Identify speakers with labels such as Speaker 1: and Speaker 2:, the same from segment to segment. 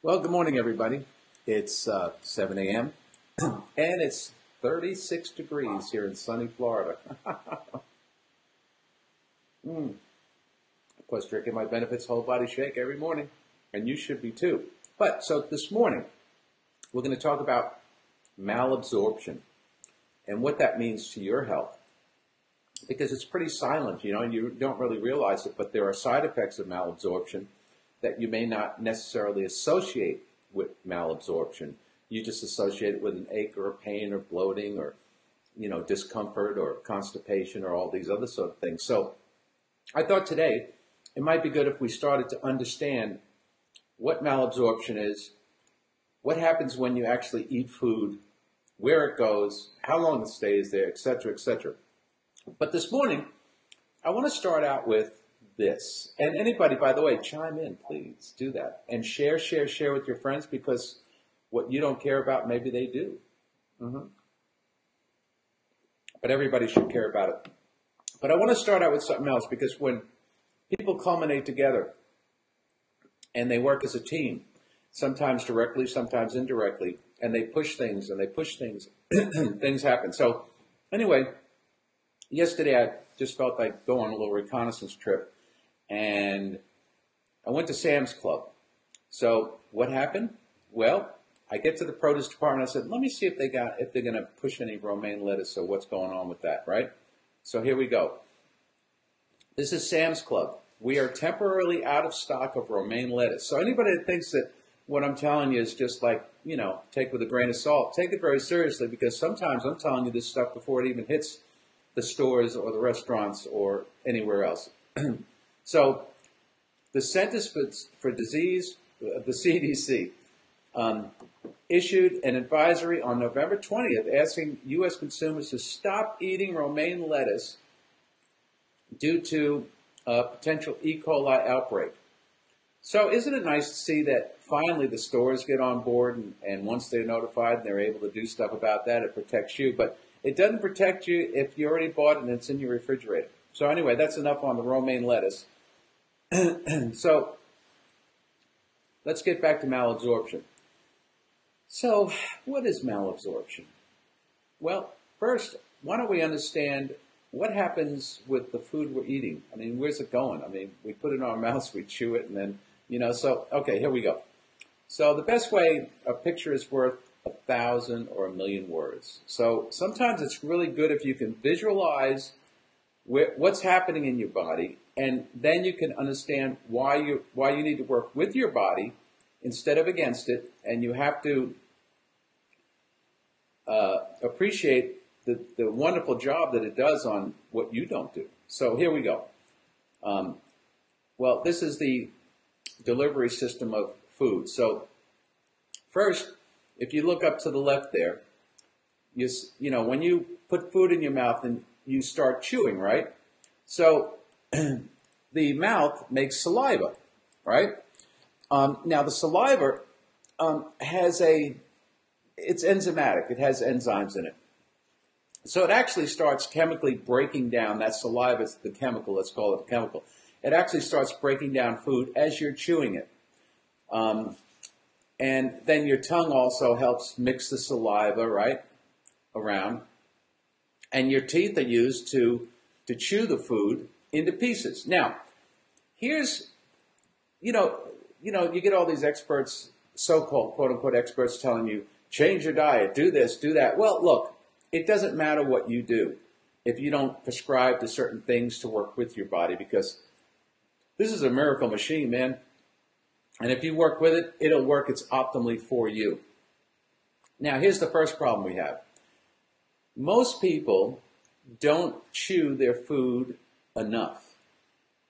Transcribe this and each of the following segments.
Speaker 1: Well, good morning, everybody. It's 7 a.m. and it's 36 degrees here in sunny Florida. Of course, drinking my benefits whole body shake every morning, and you should be too. So this morning, we're going to talk about malabsorption and what that means to your health. Because it's pretty silent, and you don't really realize it, but there are side effects of malabsorption that you may not necessarily associate with malabsorption. You just associate it with an ache or a pain or bloating or, discomfort or constipation or all these other sort of things. So I thought today it might be good if we started to understand what malabsorption is, what happens when you actually eat food, where it goes, how long it stays there, et cetera, et cetera. But this morning, I want to start out with this. And anybody, by the way, chime in, please. Do that. And share with your friends, because what you don't care about, maybe they do. But everybody should care about it. But I want to start out with something else, because when people culminate together and they work as a team, sometimes directly, sometimes indirectly, and they push things, things happen. So anyway, yesterday I just felt like going on a little reconnaissance trip, and I went to Sam's Club. So what happened? Well, I get to the produce department. I said, let me see if they're going to push any romaine lettuce or what's going on with that, right? So here we go. This is Sam's Club. We are temporarily out of stock of romaine lettuce. So anybody that thinks that what I'm telling you is just like, take with a grain of salt, take it very seriously, because sometimes I'm telling you this stuff before it even hits the stores or the restaurants or anywhere else. So the Centers for Disease, the CDC, issued an advisory on November 20th asking U.S. consumers to stop eating romaine lettuce due to a potential E. coli outbreak. So isn't it nice to see that finally the stores get on board, and once they're notified and they're able to do stuff about that, it protects you. But it doesn't protect you if you already bought it and it's in your refrigerator. So anyway, that's enough on the romaine lettuce. So let's get back to malabsorption. So what is malabsorption? Well, first, why don't we understand what happens with the food we're eating? I mean, where's it going? I mean, we put it in our mouths, we chew it, and then, so, okay, here we go. So the best way, a picture is worth 1,000 or 1,000,000 words. So sometimes it's really good if you can visualize what's happening in your body, and then you can understand why you need to work with your body instead of against it, and you have to appreciate the wonderful job that it does on what you don't do. So here we go. Well, this is the delivery system of food. So first, if you look up to the left there, when you put food in your mouth and you start chewing, right? So the mouth makes saliva, right? Now the saliva it's enzymatic. It has enzymes in it. So it actually starts chemically breaking down. That saliva is the chemical. Let's call it a chemical. It actually starts breaking down food as you're chewing it. And then your tongue also helps mix the saliva, right, around. And your teeth are used to chew the food into pieces. Now, here's, you get all these experts, so-called quote-unquote experts, telling you, change your diet, do this, do that. Well, look, it doesn't matter what you do if you don't prescribe to certain things to work with your body, because this is a miracle machine, man. And if you work with it, it'll work optimally for you. Now, here's the first problem we have. Most people don't chew their food enough.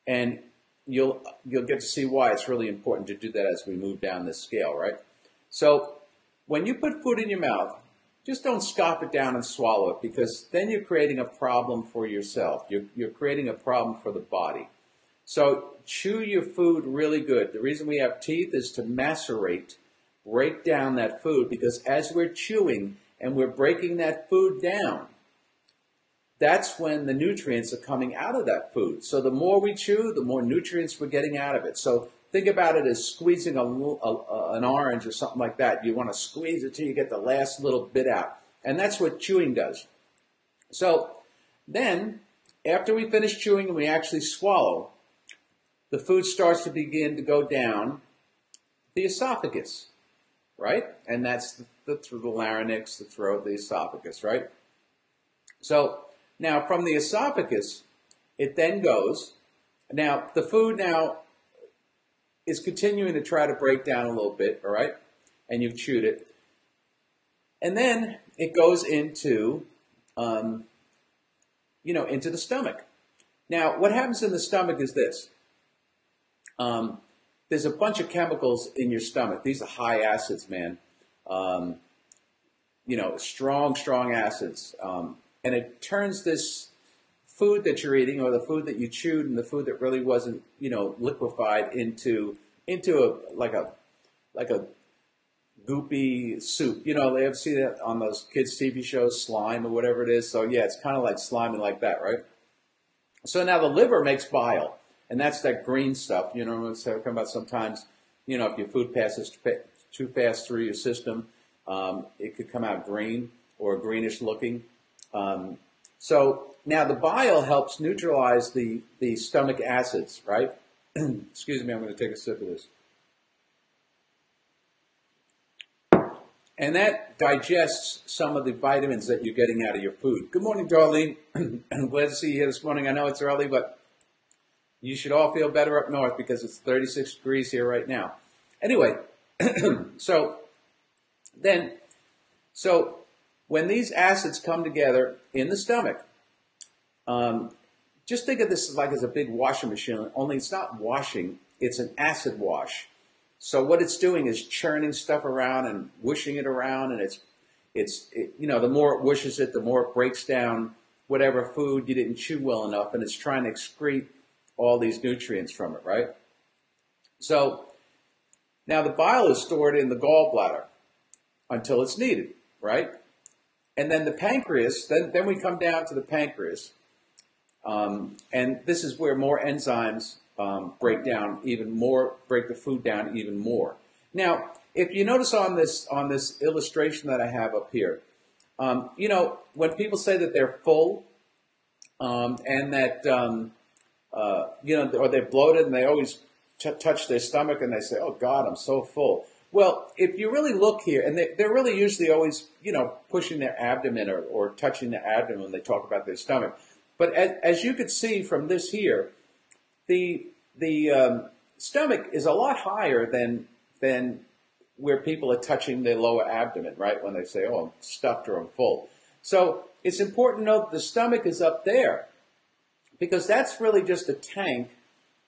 Speaker 1: And you'll get to see why it's really important to do that as we move down this scale, right? So when you put food in your mouth, just don't scoff it down and swallow it, because then you're creating a problem for yourself. You're creating a problem for the body. So chew your food really good. The reason we have teeth is to macerate, break down that food, because as we're chewing and we're breaking that food down, that's when the nutrients are coming out of that food. So the more we chew, the more nutrients we're getting out of it. So think about it as squeezing an orange or something like that. You want to squeeze it till you get the last little bit out. And that's what chewing does. So then, after we finish chewing and we actually swallow, the food starts to begin to go down the esophagus, right? And that's through the larynx, the throat, the esophagus, right? So now from the esophagus, it then goes. Now the food now is continuing to try to break down a little bit, all right? And you've chewed it. And then it goes into, into the stomach. Now, what happens in the stomach is this. There's a bunch of chemicals in your stomach. These are high acids, man. Strong acids. And it turns this food that you're eating, or the food that you chewed, and the food that really wasn't, liquefied into a goopy soup. They ever see that on those kids' TV shows, Slime or whatever it is? So yeah, it's kind of like slime and like that, right? So now the liver makes bile, and that's that green stuff. I'm talking about sometimes, if your food passes too fast through your system, it could come out green or greenish looking. So now the bile helps neutralize the stomach acids, right? Excuse me, I'm going to take a sip of this. And that digests some of the vitamins that you're getting out of your food. Good morning, Darlene. I'm glad to see you here this morning. I know it's early, but you should all feel better up north because it's 36 degrees here right now. Anyway, so when these acids come together in the stomach, just think of this like as a big washing machine, only it's not washing, it's an acid wash. So what it's doing is churning stuff around and whooshing it around, and the more it whooshes it, the more it breaks down whatever food you didn't chew well enough, and it's trying to excrete all these nutrients from it, right? So now the bile is stored in the gallbladder until it's needed, right? And then the pancreas, then we come down to the pancreas, and this is where more enzymes break the food down even more. Now, if you notice on this illustration that I have up here, when people say that they're full, and that or they're bloated, and they always touch their stomach and they say, "Oh God, I'm so full." Well, if you really look here, and they're really usually always, pushing their abdomen or touching their abdomen when they talk about their stomach. But as you could see from this here, the stomach is a lot higher than where people are touching their lower abdomen, right? When they say, "Oh, I'm stuffed or I'm full." So it's important to note the stomach is up there because that's really just a tank,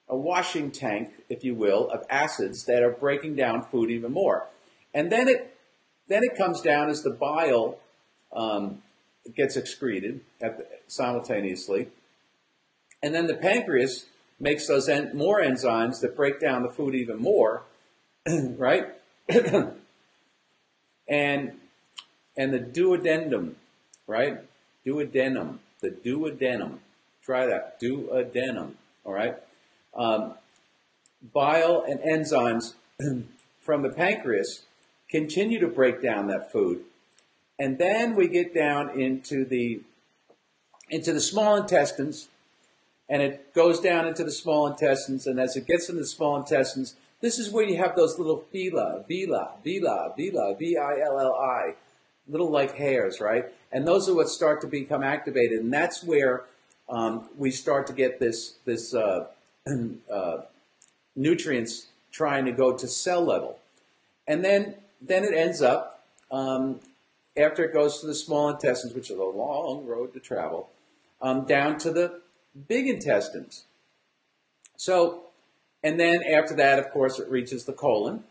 Speaker 1: a washing tank, if you will, of acids that are breaking down food even more. And then it comes down as the bile gets excreted simultaneously. And then the pancreas makes those more enzymes that break down the food even more, right? and the duodenum, right? Duodenum, the duodenum. Try that, duodenum, all right? Bile and enzymes from the pancreas continue to break down that food. And then we get down into the small intestines, and it goes down into the small intestines, and as it gets into the small intestines, this is where you have those little villi, V-I-L-L-I, little like hairs, right? And those are what start to become activated, and that's where we start to get this nutrients trying to go to cell level. And then it ends up, after it goes to the small intestines, which is a long road to travel, down to the big intestines. So, and then after that, of course, it reaches the colon,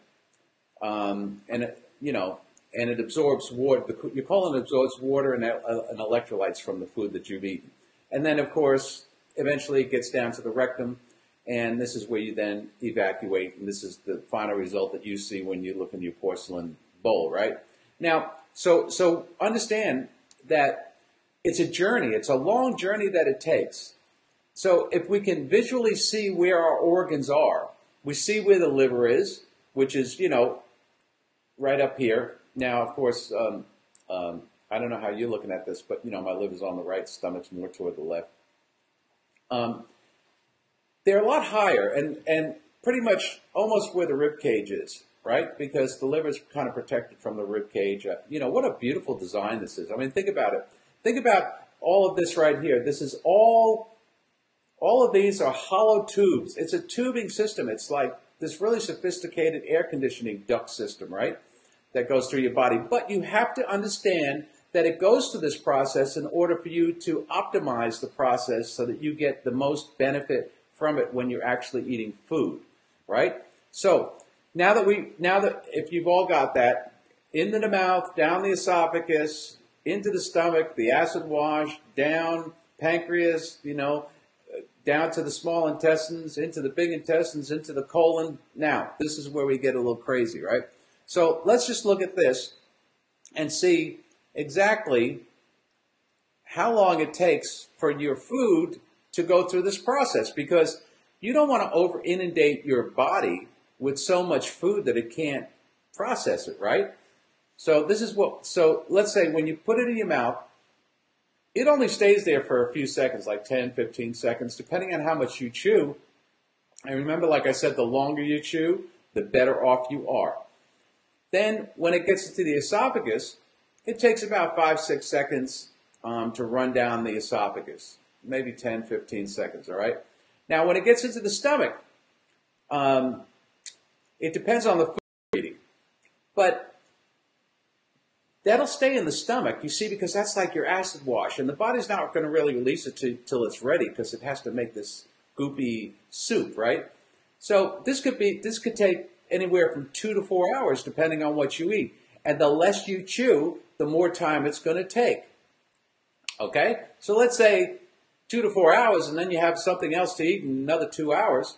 Speaker 1: and it absorbs water. Your colon absorbs water and electrolytes from the food that you've eaten. And then, of course, eventually it gets down to the rectum, and this is where you then evacuate, and this is the final result that you see when you look in your porcelain bowl, right? Now, so understand that it's a journey. It's a long journey that it takes. So if we can visually see where our organs are, we see where the liver is, which is, right up here. Now, of course, I don't know how you're looking at this, but, my liver's on the right, stomach's more toward the left. They're a lot higher and pretty much almost where the rib cage is, right? Because the liver is kind of protected from the rib cage. What a beautiful design this is. I mean, think about it. Think about all of this right here. This is all of these are hollow tubes. It's a tubing system. It's like this really sophisticated air conditioning duct system, right? That goes through your body. But you have to understand that it goes through this process in order for you to optimize the process so that you get the most benefit from it when you're actually eating food, right? So now that if you've all got that, into the mouth, down the esophagus, into the stomach, the acid wash, down, pancreas, down to the small intestines, into the big intestines, into the colon. Now, this is where we get a little crazy, right? So let's just look at this and see exactly how long it takes for your food to go through this process, because you don't want to over inundate your body with so much food that it can't process it, right? So let's say when you put it in your mouth, it only stays there for a few seconds, like 10, 15 seconds, depending on how much you chew. And remember, like I said, the longer you chew, the better off you are. Then when it gets into the esophagus, it takes about 5-6 seconds to run down the esophagus, maybe 10, 15 seconds, all right? Now, when it gets into the stomach, it depends on the food you're eating. But that'll stay in the stomach, you see, because that's like your acid wash. And the body's not going to really release it till it's ready, because it has to make this goopy soup, right? So this could take anywhere from 2 to 4 hours, depending on what you eat. And the less you chew, the more time it's going to take. Okay? So let's say 2 to 4 hours, and then you have something else to eat in another 2 hours.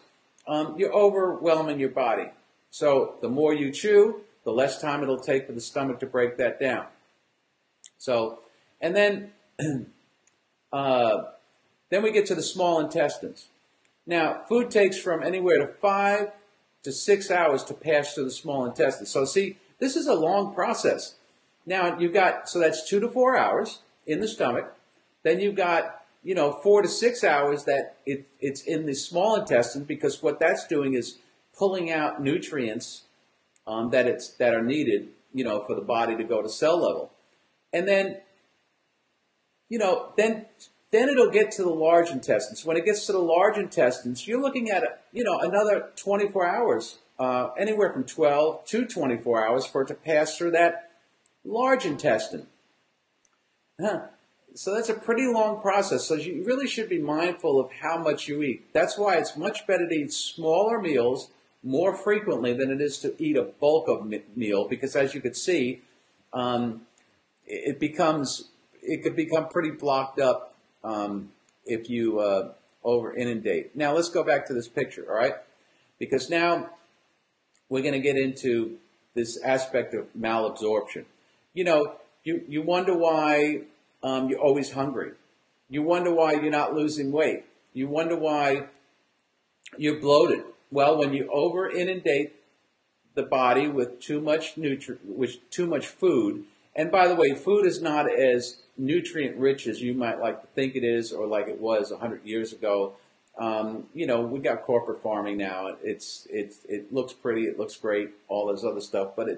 Speaker 1: You're overwhelming your body. So the more you chew, the less time it'll take for the stomach to break that down. So, and then we get to the small intestines. Now, food takes from anywhere to 5 to 6 hours to pass through the small intestines. So see, this is a long process. Now, so that's 2 to 4 hours in the stomach. Then you've got, 4 to 6 hours that it's in the small intestine, because what that's doing is pulling out nutrients that are needed, for the body to go to cell level. And then, then it'll get to the large intestines. When it gets to the large intestines, you're looking at, another 24 hours, anywhere from 12 to 24 hours for it to pass through that large intestine. So that's a pretty long process. So you really should be mindful of how much you eat. That's why it's much better to eat smaller meals more frequently than it is to eat a bulk of meal, because as you could see, it could become pretty blocked up if you over inundate. Now let's go back to this picture, all right? Because now we're going to get into this aspect of malabsorption. You wonder why you're always hungry. You wonder why you're not losing weight. You wonder why you're bloated. Well, when you over inundate the body with too much food, and by the way, food is not as nutrient rich as you might like to think it is, or like it was 100 years ago. We got corporate farming now. It looks pretty, it looks great, all this other stuff, but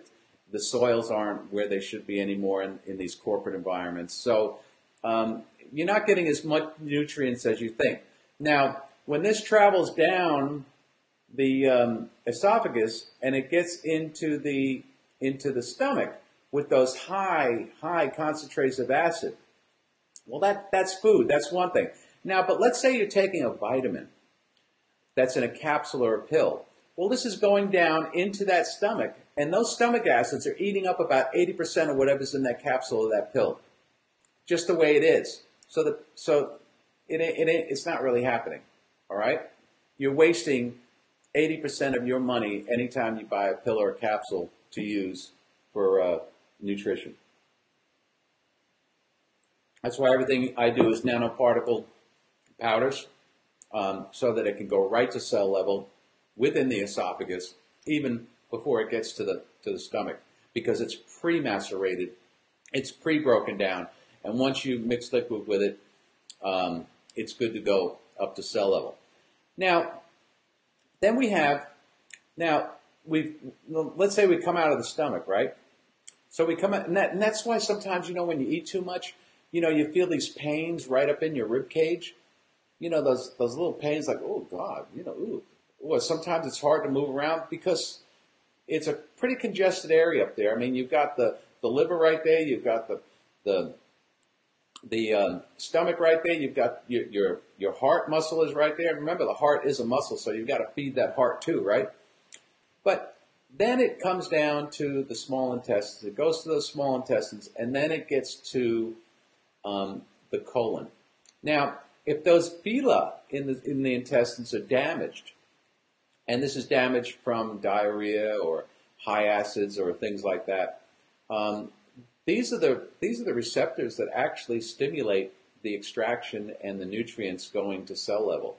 Speaker 1: the soils aren't where they should be anymore in these corporate environments. So you're not getting as much nutrients as you think. Now, when this travels down the esophagus and it gets into the stomach with those high concentrates of acid, well, that's food. That's one thing. Now, but let's say you're taking a vitamin that's in a capsule or a pill. Well, this is going down into that stomach, and those stomach acids are eating up about 80% of whatever's in that capsule or that pill. Just the way it is. So it's not really happening. All right? You're wasting 80% of your money anytime you buy a pill or a capsule to use for nutrition. That's why everything I do is nanoparticle powders, so that it can go right to cell level within the esophagus, even before it gets to the stomach, because it's pre-macerated, it's pre-broken down, and once you mix liquid with it, it's good to go up to cell level. Now, then we have, let's say we come out of the stomach, right? So we come out, and that's why sometimes, when you eat too much, you feel these pains right up in your rib cage. Those little pains like, oh God, ooh. Or sometimes it's hard to move around because it's a pretty congested area up there. I mean, you've got the liver right there, you've got the stomach right there, you've got your heart muscle is right there. Remember, the heart is a muscle, so you've got to feed that heart too, right? But then it comes down to the small intestines. It goes to those small intestines, and then it gets to the colon. Now, if those villi in the intestines are damaged, and this is damaged from diarrhea or high acids or things like that, these are the receptors that actually stimulate the extraction and the nutrients going to cell level.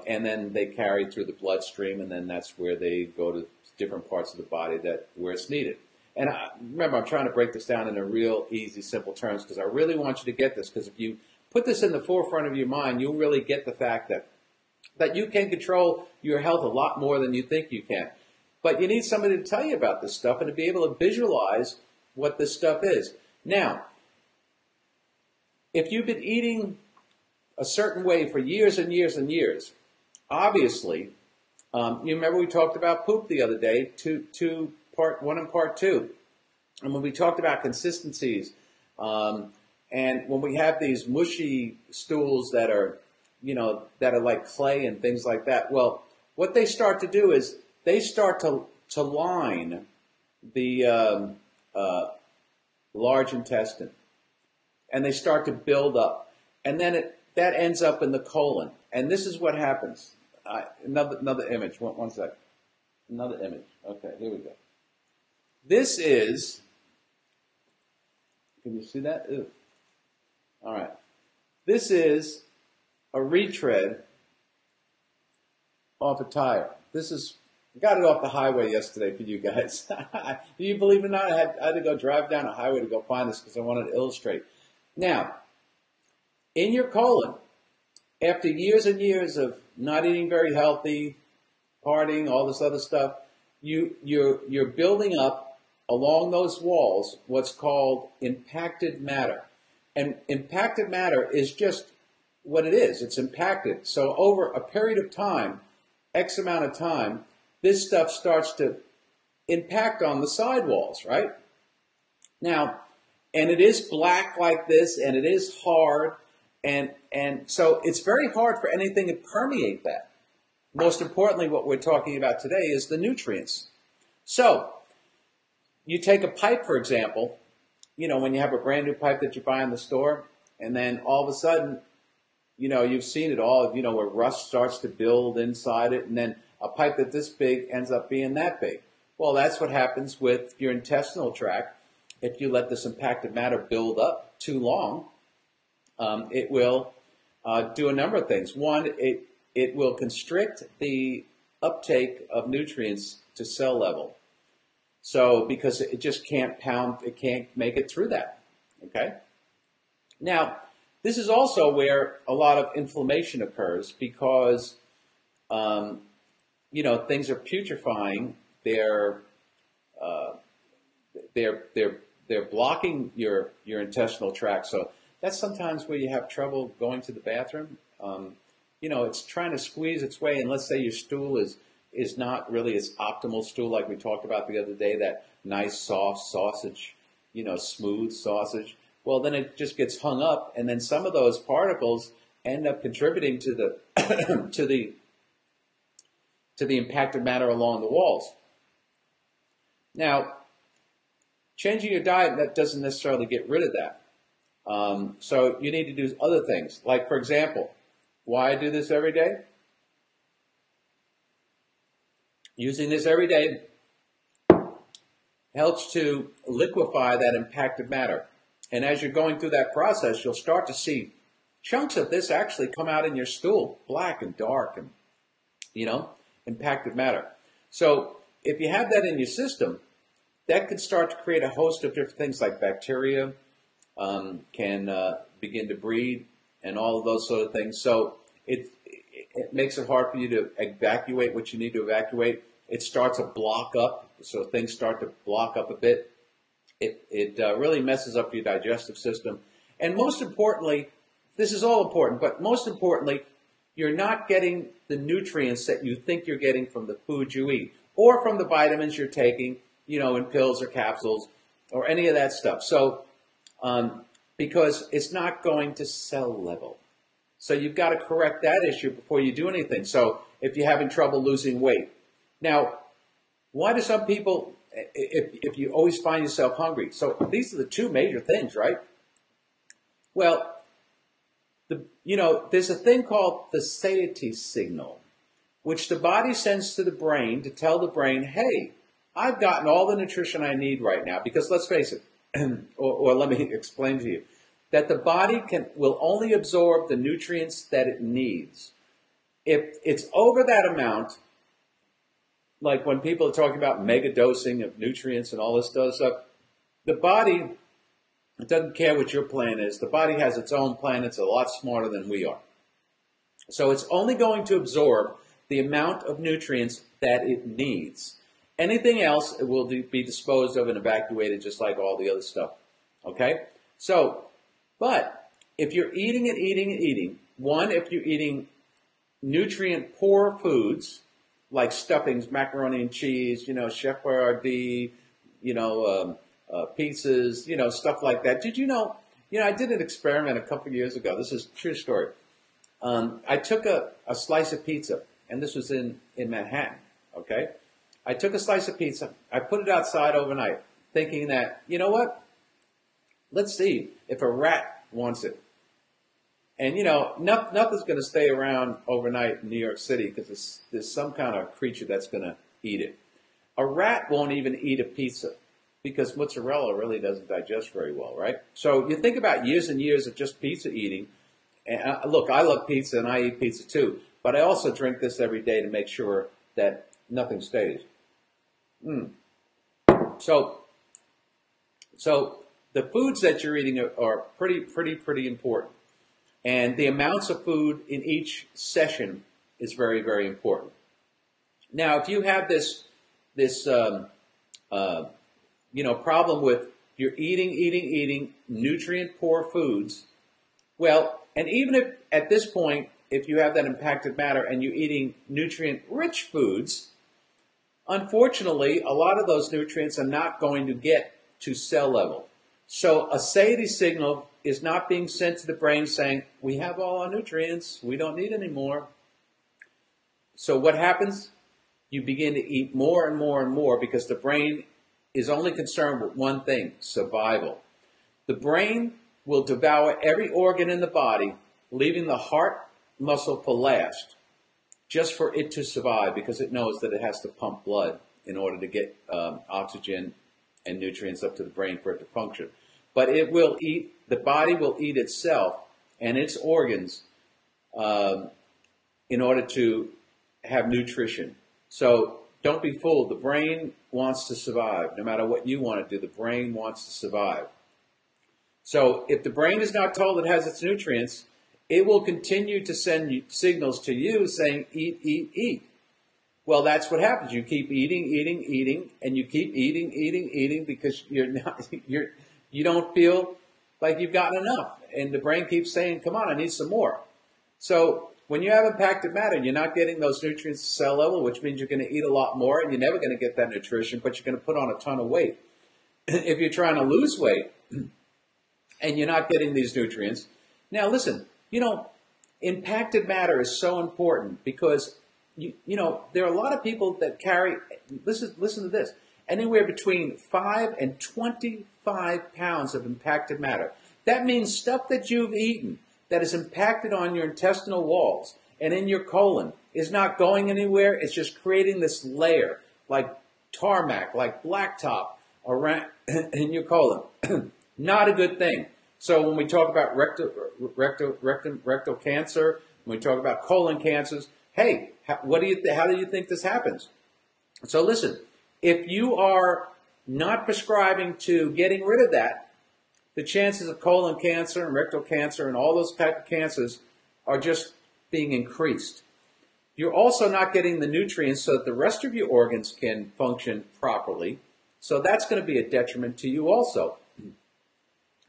Speaker 1: And then they carry through the bloodstream, and then that's where they go to different parts of the body where it's needed. And remember, I'm trying to break this down in a real easy, simple terms, because I really want you to get this, because if you put this in the forefront of your mind, you'll really get the fact that you can control your health a lot more than you think you can. But you need somebody to tell you about this stuff and to be able to visualize what this stuff is. Now, if you've been eating a certain way for years and years and years, obviously, you remember we talked about poop the other day, part 1 and part 2. And when we talked about consistencies, and when we have these mushy stools that are like clay and things like that, well, what they start to do is they start to line the large intestine, and they start to build up, and then that ends up in the colon. And this is what happens. Another image. One sec. Another image. Okay, here we go. This is. Can you see that? Ew. All right. This is a retread off a tire. I got it off the highway yesterday for you guys. Do you believe it or not? I had to go drive down a highway to go find this because I wanted to illustrate. Now, in your colon, after years and years of not eating very healthy, partying, all this other stuff, you're building up along those walls what's called impacted matter. And impacted matter is just what it is. It's impacted. So over a period of time, X amount of time, this stuff starts to impact on the sidewalls, right? Now, and it is black like this, and it is hard, and so it's very hard for anything to permeate that. Most importantly, what we're talking about today is the nutrients. So, you take a pipe, for example, when you have a brand new pipe that you buy in the store, and then all of a sudden, you've seen it all, where rust starts to build inside it, and then a pipe that's this big ends up being that big. Well, that's what happens with your intestinal tract. If you let this impacted matter build up too long, it will do a number of things. One, it will constrict the uptake of nutrients to cell level. So, because it just can't it can't make it through that, okay? Now, this is also where a lot of inflammation occurs because, things are putrefying. They're blocking your intestinal tract. So that's sometimes where you have trouble going to the bathroom. It's trying to squeeze its way, and let's say your stool is not really its optimal stool like we talked about the other day, that nice soft sausage, smooth sausage. Well, then it just gets hung up, and then some of those particles end up contributing to the to the impacted matter along the walls. Now, changing your diet, that doesn't necessarily get rid of that. So you need to do other things. Like, for example, why I do this every day? Using this every day helps to liquefy that impacted matter. And as you're going through that process, you'll start to see chunks of this actually come out in your stool, black and dark, and impacted matter. So if you have that in your system, that could start to create a host of different things like bacteria can begin to breed and all of those sort of things. So it makes it hard for you to evacuate what you need to evacuate. It starts to block up, so things start to block up a bit. It really messes up your digestive system. And most importantly, this is all important, but most importantly, you're not getting the nutrients that you think you're getting from the food you eat or from the vitamins you're taking, in pills or capsules or any of that stuff. So, because it's not going to cell level. So you've got to correct that issue before you do anything. So if you're having trouble losing weight. Now, why do some people, if you always find yourself hungry? So these are the two major things, right? Well, there's a thing called the satiety signal, which the body sends to the brain to tell the brain, hey, I've gotten all the nutrition I need right now. Because let's face it, or let me explain to you, that the body will only absorb the nutrients that it needs. If it's over that amount, like when people are talking about mega dosing of nutrients and all this stuff, the body doesn't care what your plan is. The body has its own plan. It's a lot smarter than we are. So it's only going to absorb the amount of nutrients that it needs. Anything else, it will be disposed of and evacuated just like all the other stuff. Okay? So, but if you're eating, one, if you're eating nutrient-poor foods, like stuffings, macaroni and cheese, Chef Boyardee, pizzas, stuff like that. Did you know, I did an experiment a couple of years ago. This is a true story. I took a slice of pizza, and this was in Manhattan, okay? I took a slice of pizza. I put it outside overnight, thinking that, you know what? Let's see if a rat wants it. And, nothing's going to stay around overnight in New York City because there's some kind of creature that's going to eat it. A rat won't even eat a pizza because mozzarella really doesn't digest very well, right? So you think about years and years of just pizza eating. And look, I love pizza and I eat pizza too, but I also drink this every day to make sure that nothing stays. So the foods that you're eating are pretty important. And the amounts of food in each session is very, very important. Now, if you have this problem with you're eating nutrient-poor foods, well, and even if at this point, if you have that impacted matter and you're eating nutrient-rich foods, unfortunately, a lot of those nutrients are not going to get to cell level. So a satiety signal is not being sent to the brain saying, we have all our nutrients, we don't need any more. So what happens? You begin to eat more and more and more because the brain is only concerned with one thing, survival. The brain will devour every organ in the body, leaving the heart muscle for last, just for it to survive because it knows that it has to pump blood in order to get oxygen and nutrients up to the brain for it to function. But the body will eat itself and its organs in order to have nutrition. So don't be fooled. The brain wants to survive. No matter what you want to do, the brain wants to survive. So if the brain is not told it has its nutrients, it will continue to send signals to you saying, eat, eat, eat. Well, that's what happens. You keep eating, and you keep eating because you don't feel like you've gotten enough. And the brain keeps saying, come on, I need some more. So when you have impacted matter, you're not getting those nutrients to cell level, which means you're going to eat a lot more, and you're never going to get that nutrition, but you're going to put on a ton of weight. If you're trying to lose weight and you're not getting these nutrients, now listen, impacted matter is so important because there are a lot of people that carry, listen to this, anywhere between 5 and 25 pounds of impacted matter. That means stuff that you've eaten that is impacted on your intestinal walls and in your colon is not going anywhere. It's just creating this layer like tarmac, like blacktop around in your colon. Not a good thing. So when we talk about rectal cancer, when we talk about colon cancers, hey, how do you think this happens? So listen, if you are not prescribing to getting rid of that, the chances of colon cancer and rectal cancer and all those type of cancers are just being increased. You're also not getting the nutrients so that the rest of your organs can function properly. So that's going to be a detriment to you also.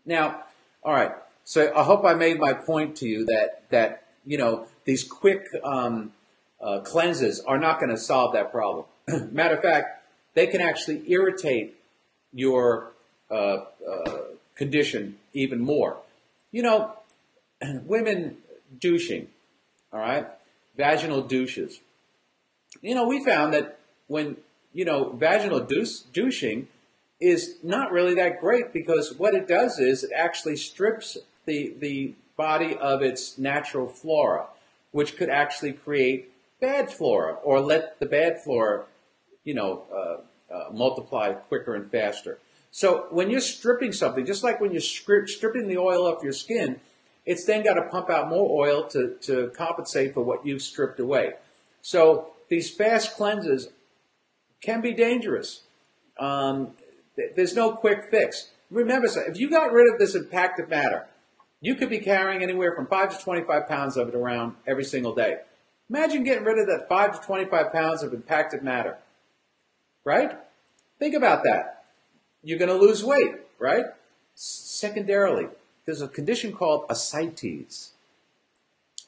Speaker 1: Now, all right. So I hope I made my point to you that these quick cleanses are not going to solve that problem. Matter of fact, they can actually irritate your condition even more. Women douching, all right, vaginal douches. We found that when vaginal douching is not really that great, because what it does is it actually strips the body of its natural flora, which could actually create bad flora or let the bad flora, multiply quicker and faster. So when you're stripping something, just like when you're stripping the oil off your skin, it's then got to pump out more oil to compensate for what you've stripped away. So these fast cleanses can be dangerous. There's no quick fix. Remember, if you got rid of this impacted matter, you could be carrying anywhere from 5 to 25 pounds of it around every single day. Imagine getting rid of that 5 to 25 pounds of impacted matter, right? Think about that. You're going to lose weight, right? Secondarily, there's a condition called ascites.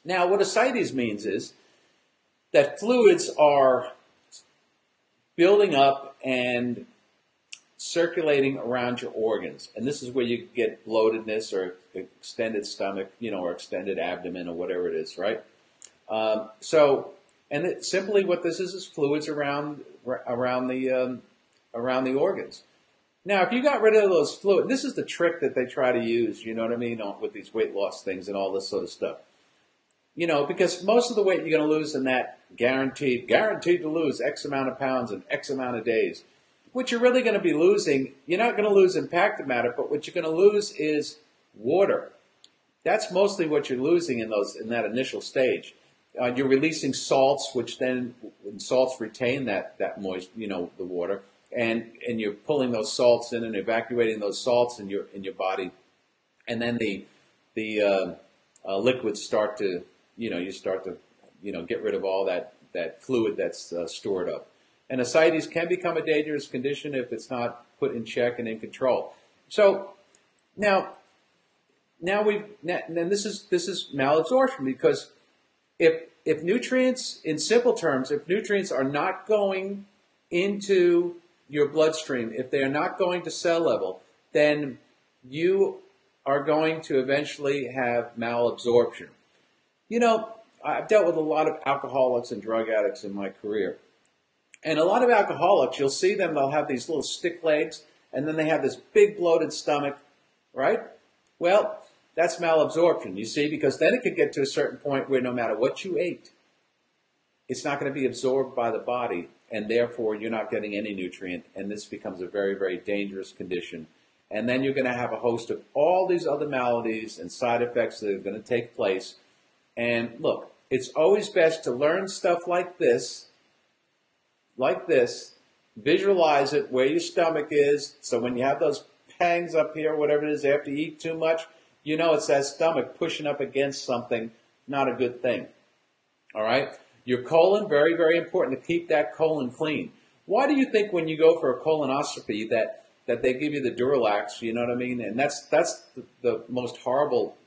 Speaker 1: Now, what ascites means is that fluids are building up and circulating around your organs. And this is where you get bloatedness or extended stomach, or extended abdomen or whatever it is, right? Simply what this is fluids around the organs. Now, if you got rid of those fluids, this is the trick that they try to use, with these weight loss things and all this sort of stuff. Because most of the weight you're going to lose in that guaranteed to lose X amount of pounds in X amount of days. What you're really going to be losing, you're not going to lose impacted matter, but what you're going to lose is water. That's mostly what you're losing in that initial stage. You're releasing salts, which then salts retain that moist, the water, and you're pulling those salts in and evacuating those salts in your body, and then the liquids start to get rid of all that fluid that's stored up. And ascites can become a dangerous condition if it's not put in check and in control. So now this is malabsorption, because if nutrients, in simple terms, if nutrients are not going into your bloodstream, if they are not going to cell level, then you are going to eventually have malabsorption. I've dealt with a lot of alcoholics and drug addicts in my career. And a lot of alcoholics, you'll see them, they'll have these little stick legs, and then they have this big bloated stomach, right? Well, that's malabsorption, you see, because then it could get to a certain point where no matter what you ate, it's not going to be absorbed by the body, and therefore you're not getting any nutrient, and this becomes a very, very dangerous condition. And then you're going to have a host of all these other maladies and side effects that are going to take place. And look, it's always best to learn stuff like this, visualize it where your stomach is, so when you have those pangs up here, whatever it is, after you eat too much, it's that stomach pushing up against something, not a good thing. All right? Your colon, very, very important to keep that colon clean. Why do you think when you go for a colonoscopy that they give you the Duralax, you know what I mean? And that's the most horrible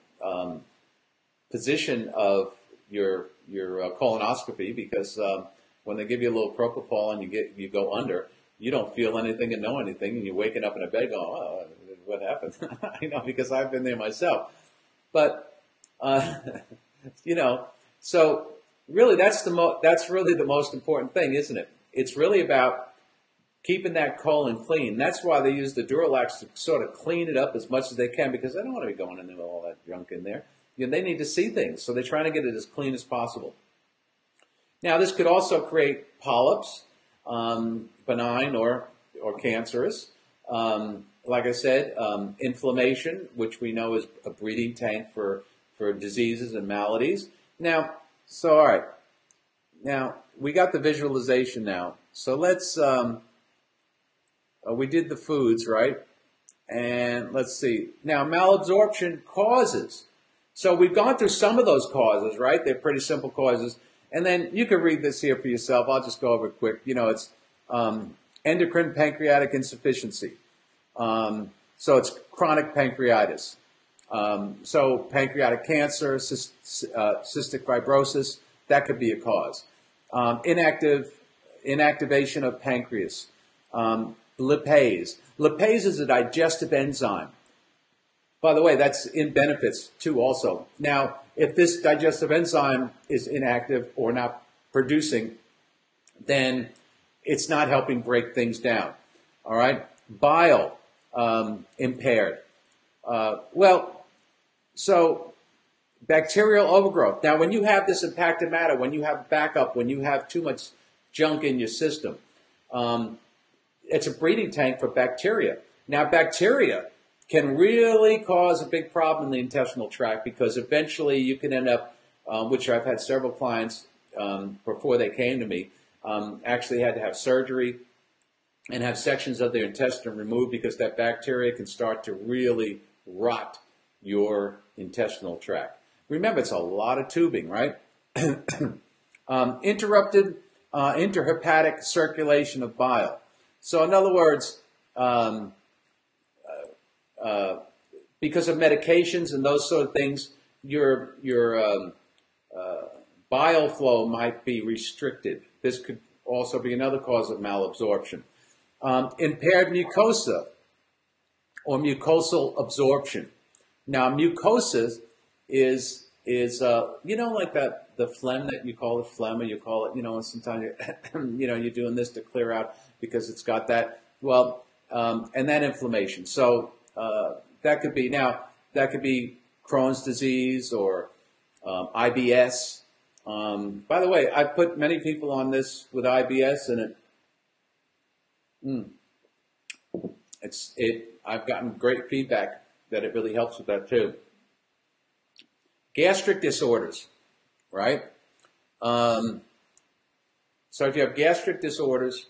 Speaker 1: position of your colonoscopy, because when they give you a little propofol and you go under, you don't feel anything and know anything, and you're waking up in a bed going, oh, what happened? I know, because I've been there myself. But so really that's really the most important thing, isn't it? It's really about keeping that colon clean. That's why they use the Duralax to sort of clean it up as much as they can, because they don't want to be going in there with all that junk in there. They need to see things, so they're trying to get it as clean as possible. Now, this could also create polyps, benign or cancerous. Like I said, inflammation, which we know is a breeding tank for diseases and maladies. Now, all right. Now, we got the visualization now. So let's, we did the foods, right? And let's see. Now, malabsorption causes. So we've gone through some of those causes, right? They're pretty simple causes. And then you can read this here for yourself. I'll just go over it quick. You know, it's endocrine pancreatic insufficiency. So it's chronic pancreatitis. So pancreatic cancer, cystic fibrosis, that could be a cause. Inactivation of pancreas. Lipase. Lipase is a digestive enzyme. By the way, that's in benefits too also. Now, if this digestive enzyme is inactive or not producing, then it's not helping break things down. All right? Bile impaired. So bacterial overgrowth. Now, when you have this impacted matter, when you have backup, when you have too much junk in your system, it's a breeding tank for bacteria. Now, bacteria can really cause a big problem in the intestinal tract because eventually you can end up, which I've had several clients before they came to me, actually had to have surgery and have sections of their intestine removed because that bacteria can start to really rot your intestinal tract. Remember, it's a lot of tubing, right? Interrupted interhepatic circulation of bile. So in other words, because of medications and those sort of things, your bile flow might be restricted. This could also be another cause of malabsorption. Impaired mucosa or mucosal absorption. Now, mucosa is you know, like the phlegm that you call it phlegm, or you call it, you know, sometimes you're doing this to clear out because it's got that. Well, and then inflammation. So that could be Crohn's disease or IBS. By the way, I've put many people on this with IBS, and I've gotten great feedback that it really helps with that too. Gastric disorders, right? So if you have gastric disorders,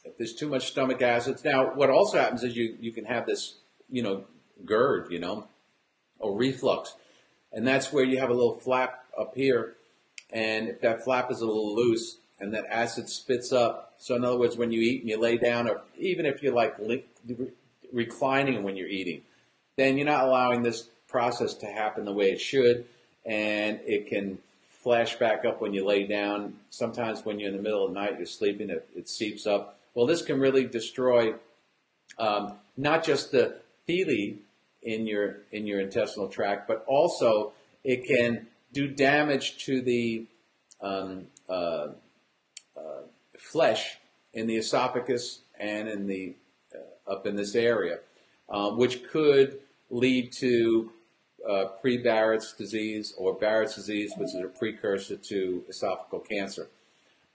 Speaker 1: if there's too much stomach acids, now what also happens is you can have this, GERD, or reflux, and that's where you have a little flap up here, and if that flap is a little loose and that acid spits up. So in other words, when you eat and you lay down, or even if you're like reclining when you're eating, then you're not allowing this process to happen the way it should, and it can flash back up when you lay down. Sometimes when you're in the middle of the night, you're sleeping, it seeps up. Well, this can really destroy not just the villi in your intestinal tract, but also it can do damage to the flesh in the esophagus and in the up in this area, which could lead to pre-Barrett's disease or Barrett's disease, which is a precursor to esophageal cancer.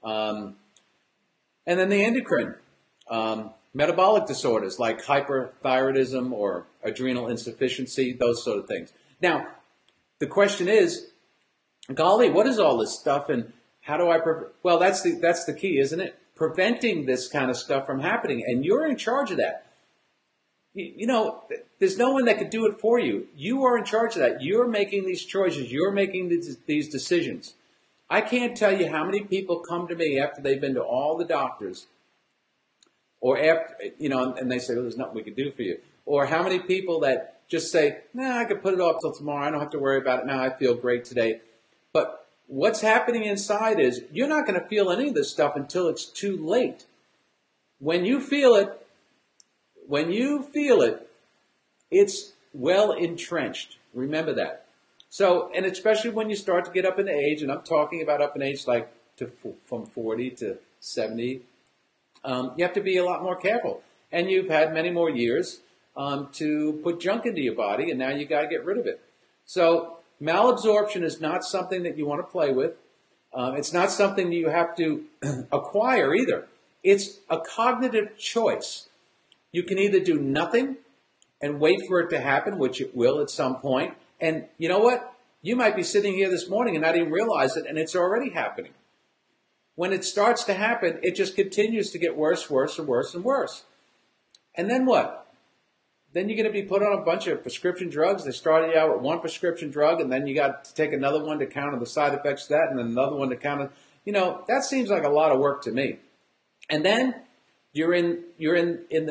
Speaker 1: And then the endocrine, metabolic disorders like hyperthyroidism or adrenal insufficiency, those sort of things. Now, the question is, golly, what is all this stuff, and how do I well, that's the key, isn't it? Preventing this kind of stuff from happening, and you're in charge of that. There's no one that could do it for you. You are in charge of that. You're making these choices. You're making these decisions. I can't tell you how many people come to me after they've been to all the doctors, or after, and they say, well, there's nothing we can do for you. Or how many people that just say, nah, I could put it off till tomorrow. I don't have to worry about it now. I feel great today. But what's happening inside is you're not going to feel any of this stuff until it's too late. When you feel it, it's well entrenched. Remember that. So, and especially when you start to get up in age, and I'm talking about up in age like from 40 to 70, you have to be a lot more careful. And you've had many more years to put junk into your body, and now you got to get rid of it. So malabsorption is not something that you want to play with. It's not something you have to acquire either. It's a cognitive choice. You can either do nothing and wait for it to happen, which it will at some point. And you know what? You might be sitting here this morning and not even realize it, and it's already happening. When it starts to happen, it just continues to get worse, worse, and worse, and worse. And then what? Then you're going to be put on a bunch of prescription drugs. They started you out with one prescription drug, and then you got to take another one to counter the side effects of that, and then another one to counter. That seems like a lot of work to me. And then you're in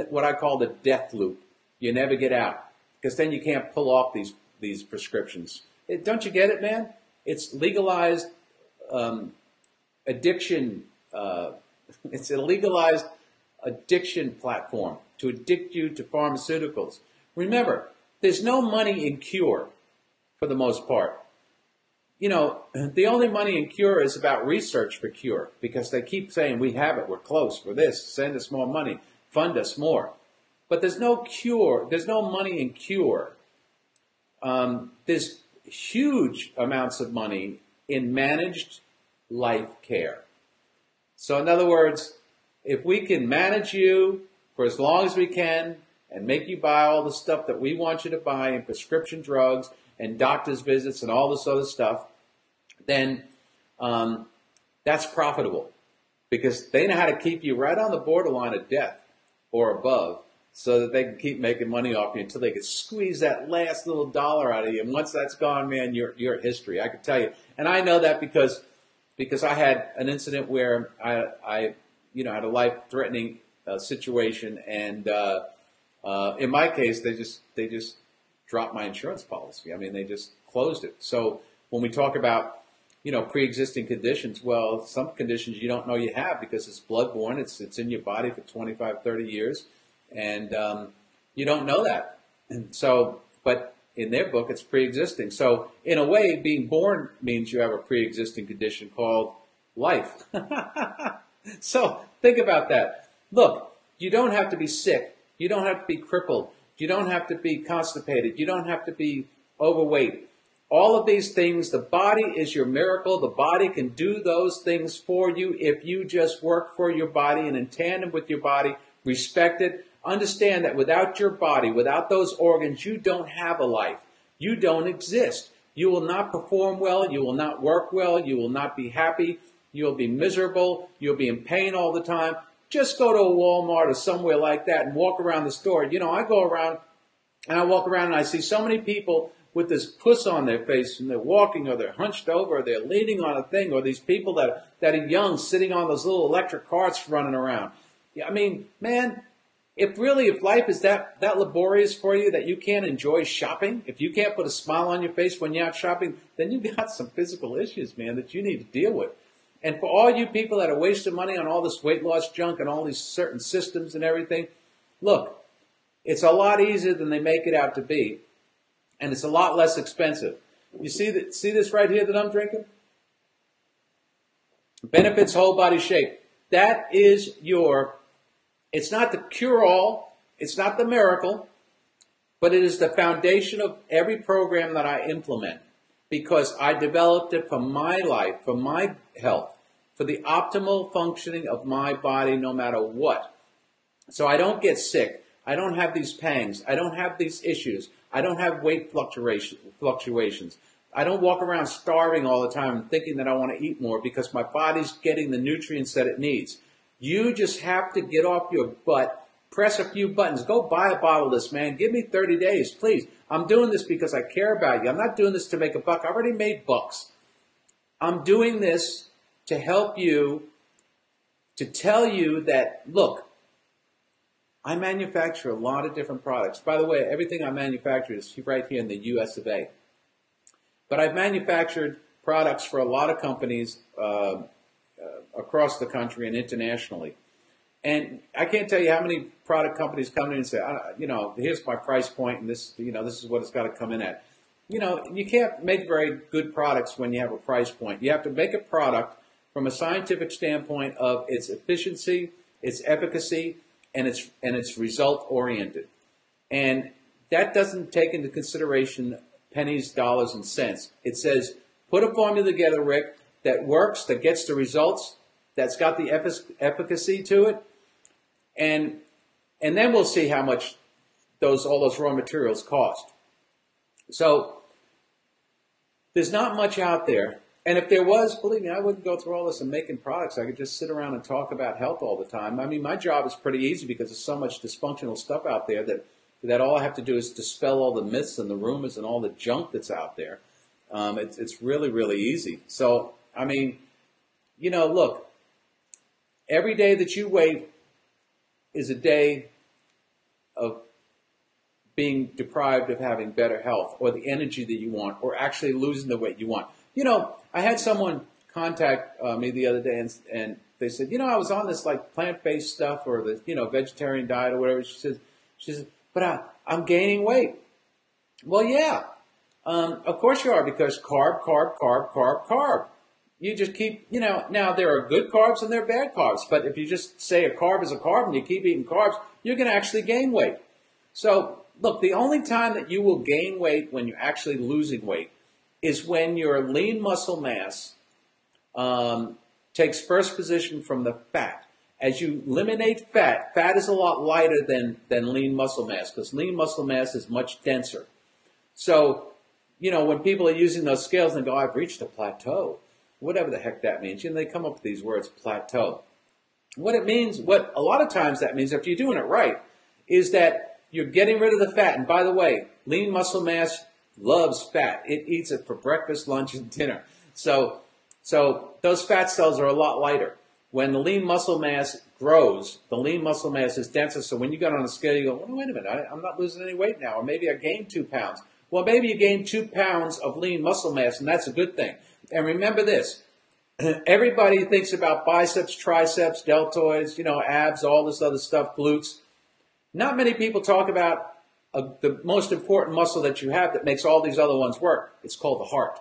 Speaker 1: what I call the death loop. You never get out because then you can't pull off these prescriptions. Don't you get it, man? It's legalized addiction. It's a legalized addiction platform to addict you to pharmaceuticals. Remember, there's no money in cure for the most part. The only money in cure is about research for cure because they keep saying, we have it, we're close, we're this, send us more money, fund us more. But there's no cure, there's no money in cure. There's huge amounts of money in managed life care. So in other words, if we can manage you for as long as we can and make you buy all the stuff that we want you to buy and prescription drugs and doctor's visits and all this other stuff, then that's profitable because they know how to keep you right on the borderline of death or above so that they can keep making money off you until they can squeeze that last little dollar out of you. And once that's gone, man, you're history. I can tell you. And I know that because I had an incident where I had a life-threatening situation, and in my case, they just dropped my insurance policy. I mean, they just closed it. So when we talk about pre-existing conditions, well, some conditions you don't know you have because it's bloodborne. It's in your body for 25, 30 years, and you don't know that. And so, but in their book, it's pre-existing. So in a way, being born means you have a pre-existing condition called life. So think about that. Look, you don't have to be sick. You don't have to be crippled. You don't have to be constipated. You don't have to be overweight. All of these things, the body is your miracle. The body can do those things for you if you just work for your body and in tandem with your body, respect it. Understand that without your body, without those organs, you don't have a life. You don't exist. You will not perform well. You will not work well. You will not be happy. You'll be miserable. You'll be in pain all the time. Just go to a Walmart or somewhere like that and walk around the store. I go around and I walk around and I see so many people with this puss on their face and they're walking or they're hunched over or they're leaning on a thing, or these people that are young sitting on those little electric carts running around. I mean, man, if life is that laborious for you that you can't enjoy shopping, if you can't put a smile on your face when you're out shopping, then you've got some physical issues, man, that you need to deal with. And for all you people that are wasting money on all this weight loss junk and all these certain systems and everything, look, it's a lot easier than they make it out to be, and it's a lot less expensive. You see this right here that I'm drinking? Benefits Whole Body Shake. That is it's not the cure-all, it's not the miracle, but it is the foundation of every program that I implement because I developed it for my life, for my health, for the optimal functioning of my body no matter what. So I don't get sick. I don't have these pangs. I don't have these issues. I don't have weight fluctuations. I don't walk around starving all the time and thinking that I want to eat more because my body's getting the nutrients that it needs. You just have to get off your butt, press a few buttons, go buy a bottle of this, man. Give me 30 days, please. I'm doing this because I care about you. I'm not doing this to make a buck. I already made bucks. I'm doing this to help you, to tell you that, look, I manufacture a lot of different products. By the way, everything I manufacture is right here in the US of A. But I've manufactured products for a lot of companies across the country and internationally. And I can't tell you how many product companies come in and say, here's my price point, and this is what it's got to come in at. You can't make very good products when you have a price point. You have to make a product from a scientific standpoint of its efficiency, its efficacy, and it's result oriented. And that doesn't take into consideration pennies, dollars, and cents. It says, put a formula together, Rick, that works, that gets the results, that's got the efficacy to it, and then we'll see how much all those raw materials cost. So there's not much out there And if there was, believe me, I wouldn't go through all this and making products. I could just sit around and talk about health all the time. I mean, my job is pretty easy because there's so much dysfunctional stuff out there that all I have to do is dispel all the myths and the rumors and all the junk that's out there. It's really, really easy. So, I mean, you know, look, every day that you wait is a day of being deprived of having better health or the energy that you want or actually losing the weight you want. You know, I had someone contact me the other day and they said, you know, I was on this like plant-based stuff or the, you know, vegetarian diet or whatever. She said, but I'm gaining weight. Well, yeah, of course you are, because carb. You just keep, you know, now there are good carbs and there are bad carbs. But if you just say a carb is a carb and you keep eating carbs, you're going to actually gain weight. So, look, the only time that you will gain weight when you're actually losing weight is when your lean muscle mass takes first position from the fat. As you eliminate fat, fat is a lot lighter than lean muscle mass because lean muscle mass is much denser. So, you know, when people are using those scales and go, I've reached a plateau, whatever the heck that means, you know, they come up with these words, plateau. What it means, what a lot of times that means, if you're doing it right, is that you're getting rid of the fat. And by the way, lean muscle mass loves fat. It eats it for breakfast, lunch, and dinner. So those fat cells are a lot lighter. When the lean muscle mass grows, the lean muscle mass is denser. So when you get on a scale, you go, well, wait a minute, I'm not losing any weight now. Or maybe I gained 2 pounds. Well, maybe you gained 2 pounds of lean muscle mass, and that's a good thing. And remember this. Everybody thinks about biceps, triceps, deltoids, you know, abs, all this other stuff, glutes. Not many people talk about the most important muscle that you have that makes all these other ones work. It's called the heart.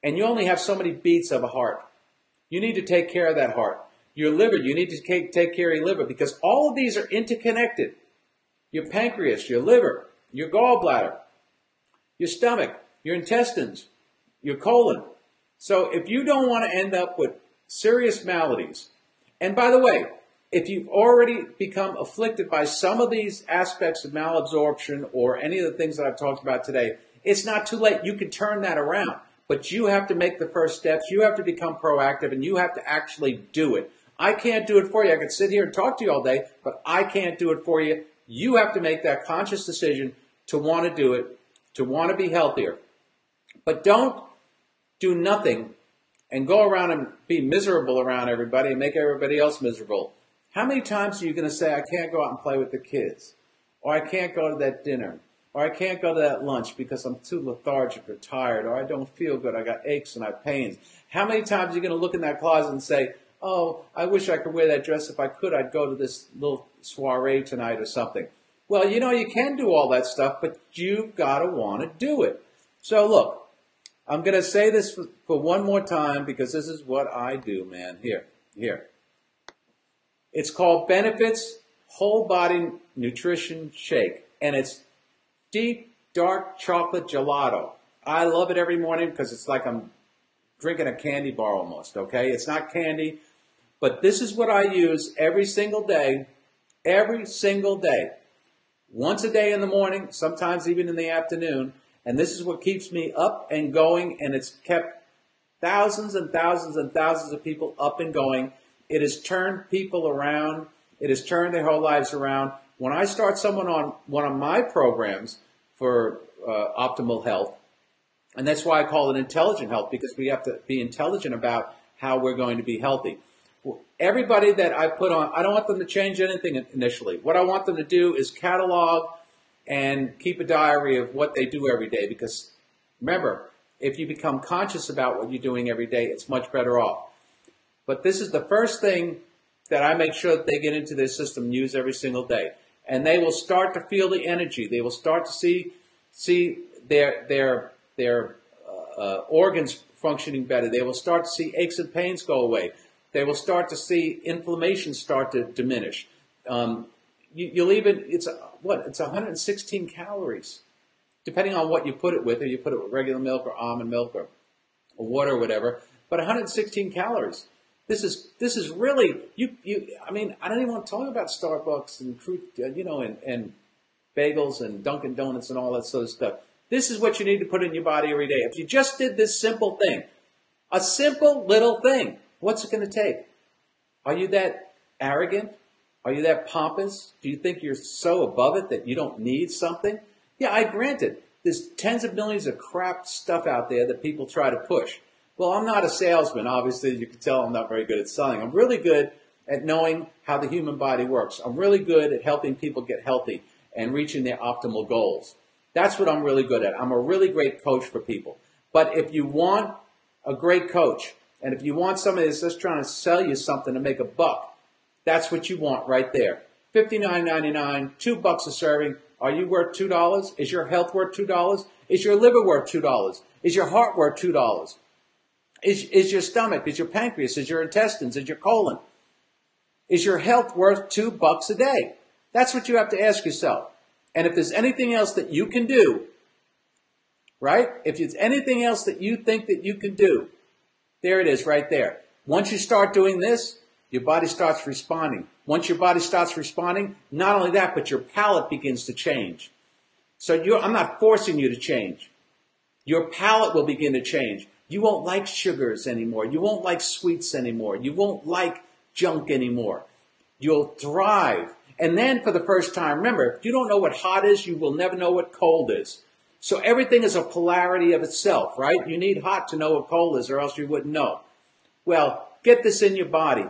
Speaker 1: And you only have so many beats of a heart. You need to take care of that heart. Your liver, you need to take care of your liver because all of these are interconnected. Your pancreas, your liver, your gallbladder, your stomach, your intestines, your colon. So if you don't want to end up with serious maladies, and by the way, if you've already become afflicted by some of these aspects of malabsorption or any of the things that I've talked about today, it's not too late. You can turn that around. But you have to make the first steps. You have to become proactive, and you have to actually do it. I can't do it for you. I could sit here and talk to you all day, but I can't do it for you. You have to make that conscious decision to want to do it, to want to be healthier. But don't do nothing and go around and be miserable around everybody and make everybody else miserable. How many times are you going to say, I can't go out and play with the kids, or I can't go to that dinner, or I can't go to that lunch because I'm too lethargic or tired, or I don't feel good, I got aches and I have pains? How many times are you going to look in that closet and say, oh, I wish I could wear that dress. If I could, I'd go to this little soiree tonight or something. Well, you know, you can do all that stuff, but you've got to want to do it. So look, I'm going to say this for one more time because this is what I do, man. Here. It's called Benefits Whole Body Nutrition Shake, and it's deep, dark chocolate gelato. I love it every morning because it's like I'm drinking a candy bar almost, okay? It's not candy, but this is what I use every single day, once a day in the morning, sometimes even in the afternoon, and this is what keeps me up and going, and it's kept thousands and thousands and thousands of people up and going. It has turned people around. It has turned their whole lives around. When I start someone on one of my programs for optimal health, and that's why I call it intelligent health, because we have to be intelligent about how we're going to be healthy. Everybody that I put on, I don't want them to change anything initially. What I want them to do is catalog and keep a diary of what they do every day, because remember, if you become conscious about what you're doing every day, it's much better off. But this is the first thing that I make sure that they get into their system and use every single day. And they will start to feel the energy. They will start to see their organs functioning better. They will start to see aches and pains go away. They will start to see inflammation start to diminish. You'll even, it's 116 calories, depending on what you put it with. Or you put it with regular milk or almond milk or water or whatever. But 116 calories. This is really, I mean, I don't even want to talk about Starbucks and fruit, and bagels and Dunkin' Donuts and all that sort of stuff. This is what you need to put in your body every day. If you just did this simple thing, A simple little thing. What's it going to take? Are you that arrogant? Are you that pompous? Do you think you're so above it that you don't need something? Yeah, I grant it. There's tens of millions of crap stuff out there that people try to push. Well, I'm not a salesman. Obviously, you can tell I'm not very good at selling. I'm really good at knowing how the human body works. I'm really good at helping people get healthy and reaching their optimal goals. That's what I'm really good at. I'm a really great coach for people. But if you want a great coach, and if you want somebody that's just trying to sell you something to make a buck, that's what you want right there. $59.99, $2 a serving. Are you worth $2? Is your health worth $2? Is your liver worth $2? Is your heart worth $2? Is your stomach, is your pancreas, is your intestines, is your colon? Is your health worth $2 a day? That's what you have to ask yourself. And if there's anything else that you can do, right? If there's anything else that you think that you can do, there it is right there. Once you start doing this, your body starts responding. Once your body starts responding, not only that, but your palate begins to change. So I'm not forcing you to change. Your palate will begin to change. You won't like sugars anymore. You won't like sweets anymore. You won't like junk anymore. You'll thrive. And then for the first time, remember, if you don't know what hot is, you will never know what cold is. So everything is a polarity of itself, right? You need hot to know what cold is, or else you wouldn't know. Well, get this in your body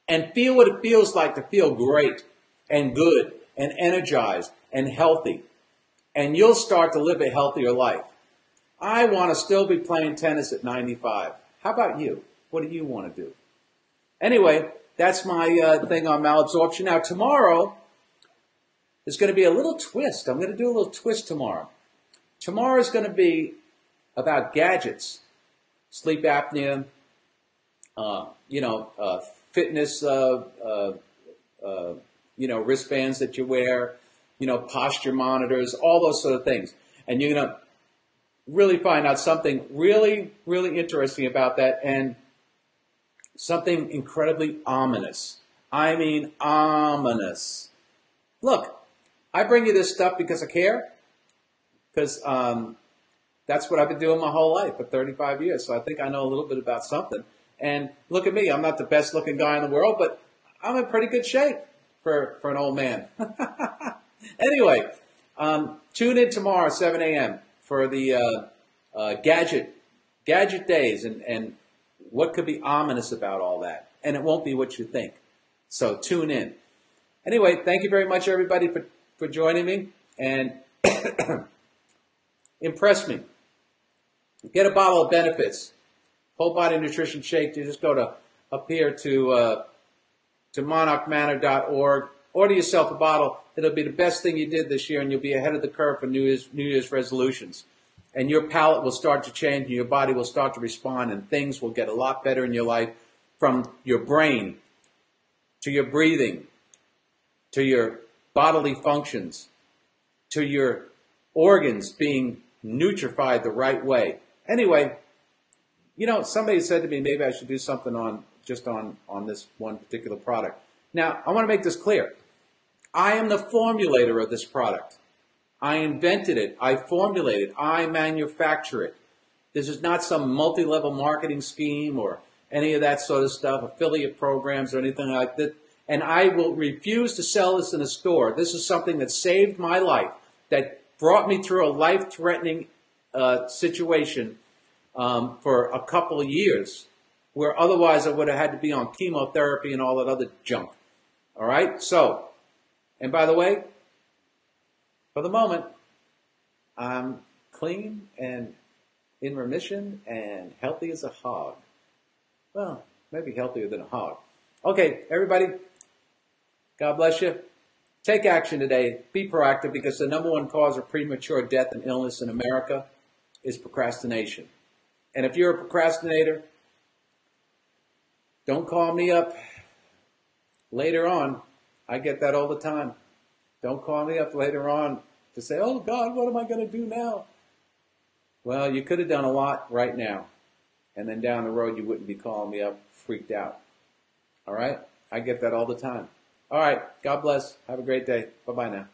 Speaker 1: and feel what it feels like to feel great and good and energized and healthy. And you'll start to live a healthier life. I want to still be playing tennis at 95. How about you? What do you want to do? Anyway, that's my thing on malabsorption. Now, tomorrow is going to be a little twist. I'm going to do a little twist tomorrow. Tomorrow is going to be about gadgets, sleep apnea, fitness, wristbands that you wear, posture monitors, all those sort of things. And you're going to really find out something really, really interesting about that, and something incredibly ominous. I mean, ominous. Look, I bring you this stuff because I care, because that's what I've been doing my whole life for 35 years. So I think I know a little bit about something. And look at me. I'm not the best looking guy in the world, but I'm in pretty good shape for an old man. Anyway, tune in tomorrow, 7 a.m. for the gadget days and what could be ominous about all that. And it won't be what you think. So tune in. Anyway, thank you very much, everybody, for joining me. And impress me. Get a bottle of Benefits. Whole Body Nutrition Shake. You just go up here to monarchmanor.org. Order yourself a bottle. It'll be the best thing you did this year, and you'll be ahead of the curve for New Year's resolutions. And your palate will start to change, and your body will start to respond, and things will get a lot better in your life, from your brain to your breathing to your bodily functions to your organs being nutrified the right way. Anyway, somebody said to me, maybe I should do something on this one particular product. Now, I want to make this clear. I am the formulator of this product. I invented it. I formulate it. I manufacture it. This is not some multi-level marketing scheme or any of that sort of stuff, affiliate programs or anything like that. And I will refuse to sell this in a store. This is something that saved my life, that brought me through a life-threatening situation for a couple of years, where otherwise I would have had to be on chemotherapy and all that other junk. All right? So, and by the way, for the moment, I'm clean and in remission and healthy as a hog. Well, maybe healthier than a hog. Okay, everybody, God bless you. Take action today. Be proactive, because the number one cause of premature death and illness in America is procrastination. And if you're a procrastinator, don't call me up later on. I get that all the time. Don't call me up later on to say, oh, God, what am I going to do now? Well, you could have done a lot right now. And then down the road, you wouldn't be calling me up freaked out. All right? I get that all the time. All right. God bless. Have a great day. Bye-bye now.